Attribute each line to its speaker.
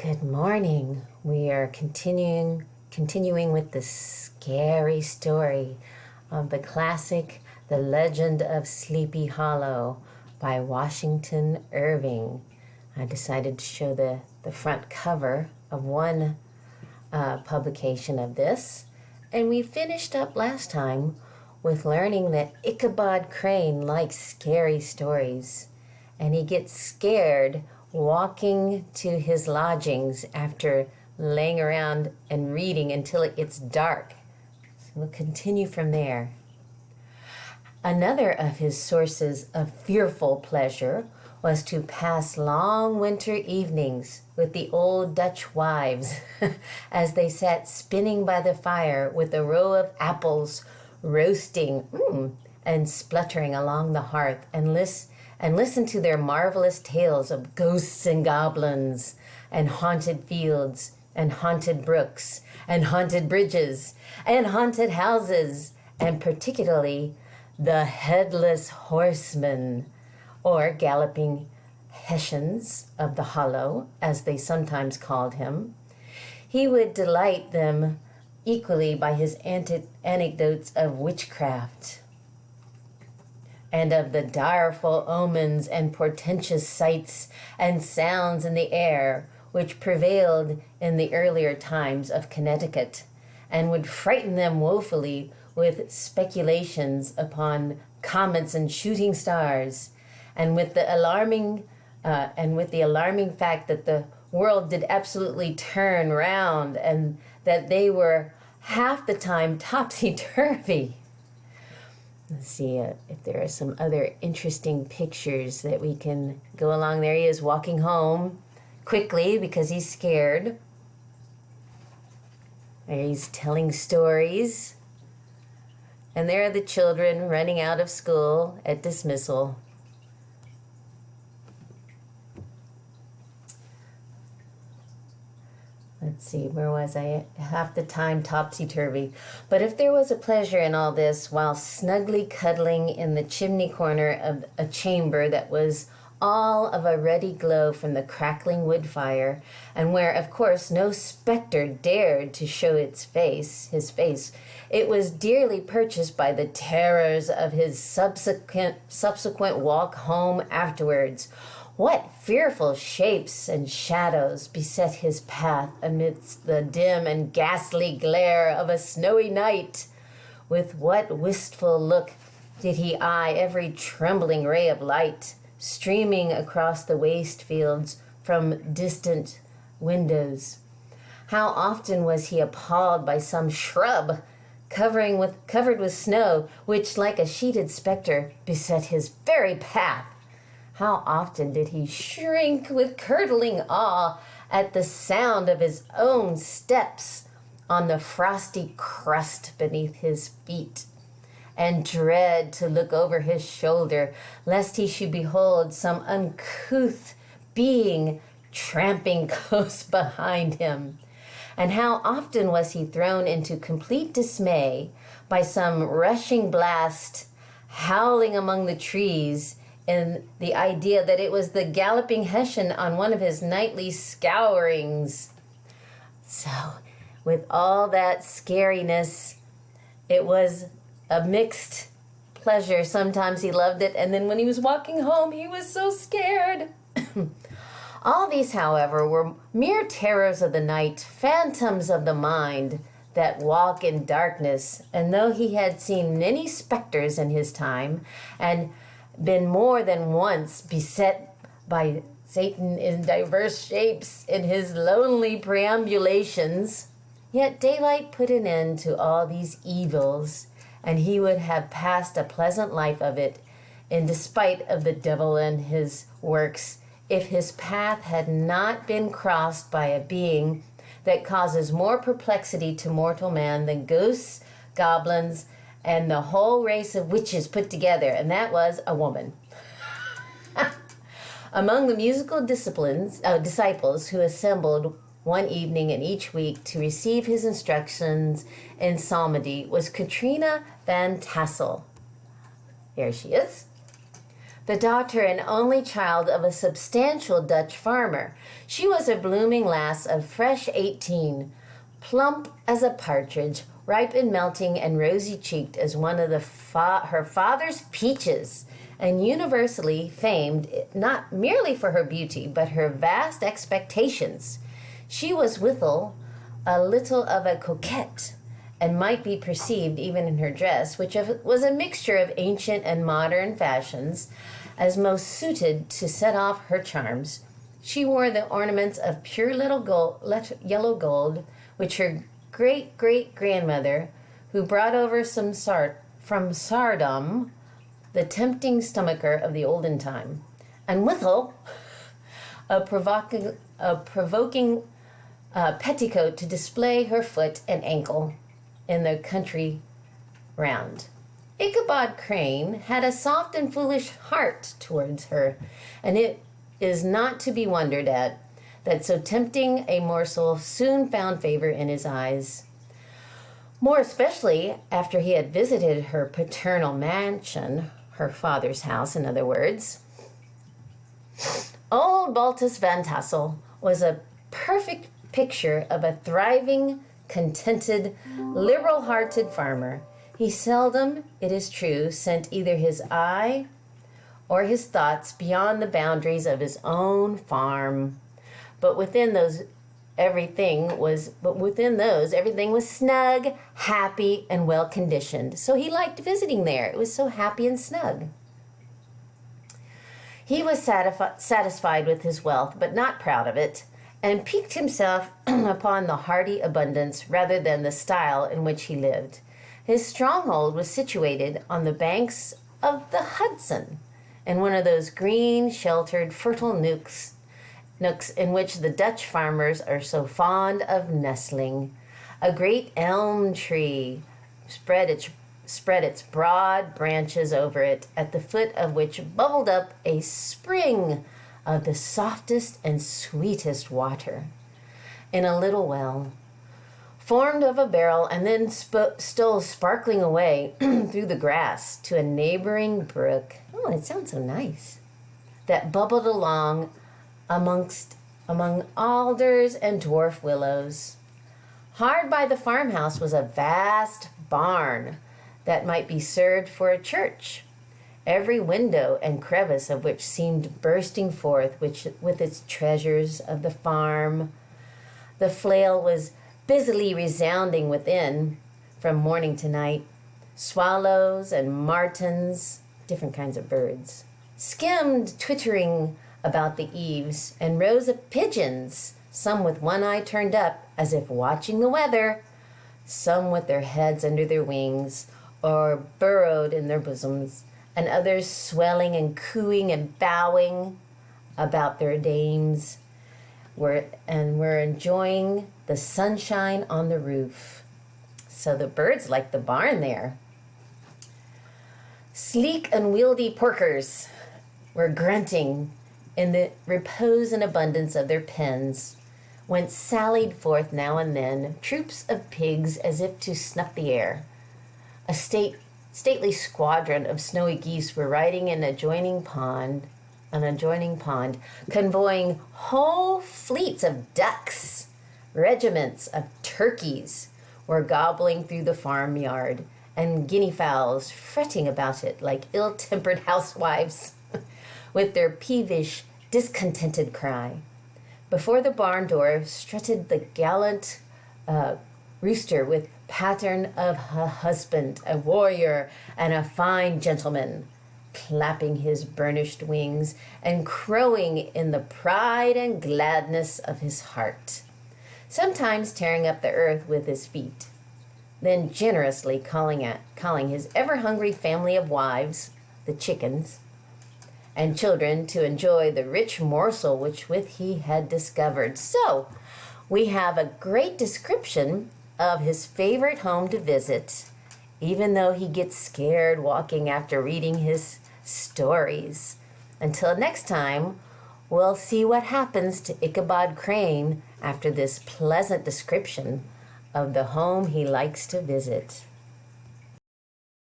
Speaker 1: Good morning. We are continuing with the scary story of the classic The Legend of Sleepy Hollow by Washington Irving. I decided to show the front cover of one publication of this, and we finished up last time with learning that Ichabod Crane likes scary stories, and he gets scared walking to his lodgings after laying around and reading until it gets dark. So we'll continue from there. Another of his sources of fearful pleasure was to pass long winter evenings with the old Dutch wives as they sat spinning by the fire with a row of apples roasting and spluttering along the hearth, and listen to their marvelous tales of ghosts and goblins and haunted fields and haunted brooks and haunted bridges and haunted houses, and particularly the headless horseman, or galloping Hessians of the Hollow, as they sometimes called him. He would delight them equally by his anecdotes of witchcraft and of the direful omens and portentous sights and sounds in the air which prevailed in the earlier times of Connecticut, and would frighten them woefully with speculations upon comets and shooting stars, and with the alarming fact that the world did absolutely turn round, and that they were half the time topsy-turvy. Let's see if there are some other interesting pictures that we can go along. There he is walking home quickly because he's scared. There he's telling stories. And there are the children running out of school at dismissal. Let's see, where was I? Half the time topsy-turvy. But if there was a pleasure in all this, while snugly cuddling in the chimney corner of a chamber that was all of a ruddy glow from the crackling wood fire, and where, of course, no specter dared to show his face, it was dearly purchased by the terrors of his subsequent walk home afterwards. What fearful shapes and shadows beset his path amidst the dim and ghastly glare of a snowy night! With what wistful look did he eye every trembling ray of light streaming across the waste fields from distant windows! How often was he appalled by some shrub covered with snow, which, like a sheeted specter, beset his very path! How often did he shrink with curdling awe at the sound of his own steps on the frosty crust beneath his feet, and dread to look over his shoulder, lest he should behold some uncouth being tramping close behind him. And how often was he thrown into complete dismay by some rushing blast howling among the trees, in the idea that it was the galloping Hessian on one of his nightly scourings. So, with all that scariness, it was a mixed pleasure. Sometimes he loved it, and then when he was walking home, he was so scared. All these, however, were mere terrors of the night, phantoms of the mind that walk in darkness, and though he had seen many specters in his time, and been more than once beset by Satan in diverse shapes in his lonely perambulations, yet daylight put an end to all these evils, and he would have passed a pleasant life of it, in despite of the devil and his works, if his path had not been crossed by a being that causes more perplexity to mortal man than ghosts, goblins, and the whole race of witches put together, and that was a woman. Among the musical disciples who assembled one evening in each week to receive his instructions in psalmody was Katrina Van Tassel. Here she is. the daughter and only child of a substantial Dutch farmer. She was a blooming lass of fresh 18, plump as a partridge, ripe and melting and rosy-cheeked as one of her father's peaches, and universally famed not merely for her beauty, but her vast expectations. She was withal a little of a coquette, and might be perceived even in her dress, which was a mixture of ancient and modern fashions, as most suited to set off her charms. She wore the ornaments of pure yellow gold, which her great-great-grandmother, who brought over from Sardom, the tempting stomacher of the olden time, and withal a provoking petticoat to display her foot and ankle in the country round. Ichabod Crane had a soft and foolish heart towards her, and it is not to be wondered at that so tempting a morsel soon found favor in his eyes, more especially after he had visited her paternal mansion, her father's house, in other words. Old Baltus Van Tassel was a perfect picture of a thriving, contented, liberal-hearted farmer. He seldom, it is true, sent either his eye or his thoughts beyond the boundaries of his own farm. But within those, everything was snug, happy, and well-conditioned. So he liked visiting there. It was so happy and snug. He was satisfied with his wealth, but not proud of it, and piqued himself upon the hearty abundance rather than the style in which he lived. His stronghold was situated on the banks of the Hudson, in one of those green, sheltered, fertile nooks in which the Dutch farmers are so fond of nestling. A great elm tree spread its broad branches over it, at the foot of which bubbled up a spring of the softest and sweetest water in a little well, formed of a barrel, and then stole sparkling away through the grass to a neighboring brook. Oh, it sounds so nice. That bubbled along among alders and dwarf willows. Hard by the farmhouse was a vast barn that might be served for a church, every window and crevice of which seemed bursting forth with its treasures of the farm. The flail was busily resounding within from morning to night. Swallows and martins, different kinds of birds, skimmed twittering about the eaves, and rows of pigeons, some with one eye turned up as if watching the weather, some with their heads under their wings or burrowed in their bosoms, and others swelling and cooing and bowing about their dames, were enjoying the sunshine on the roof. So the birds liked the barn there. Sleek, unwieldy porkers were grunting in the repose and abundance of their pens, whence sallied forth now and then troops of pigs as if to snuff the air. A stately squadron of snowy geese were riding in an adjoining pond, convoying whole fleets of ducks. Regiments of turkeys were gobbling through the farmyard, and guinea fowls fretting about it like ill-tempered housewives with their peevish, discontented cry. Before the barn door strutted the gallant rooster with pattern of a husband, a warrior, and a fine gentleman, clapping his burnished wings and crowing in the pride and gladness of his heart, sometimes tearing up the earth with his feet, then generously calling his ever-hungry family of wives, the chickens, and children to enjoy the rich morsel which he had discovered. So, we have a great description of his favorite home to visit, even though he gets scared walking after reading his stories. Until next time, we'll see what happens to Ichabod Crane after this pleasant description of the home he likes to visit.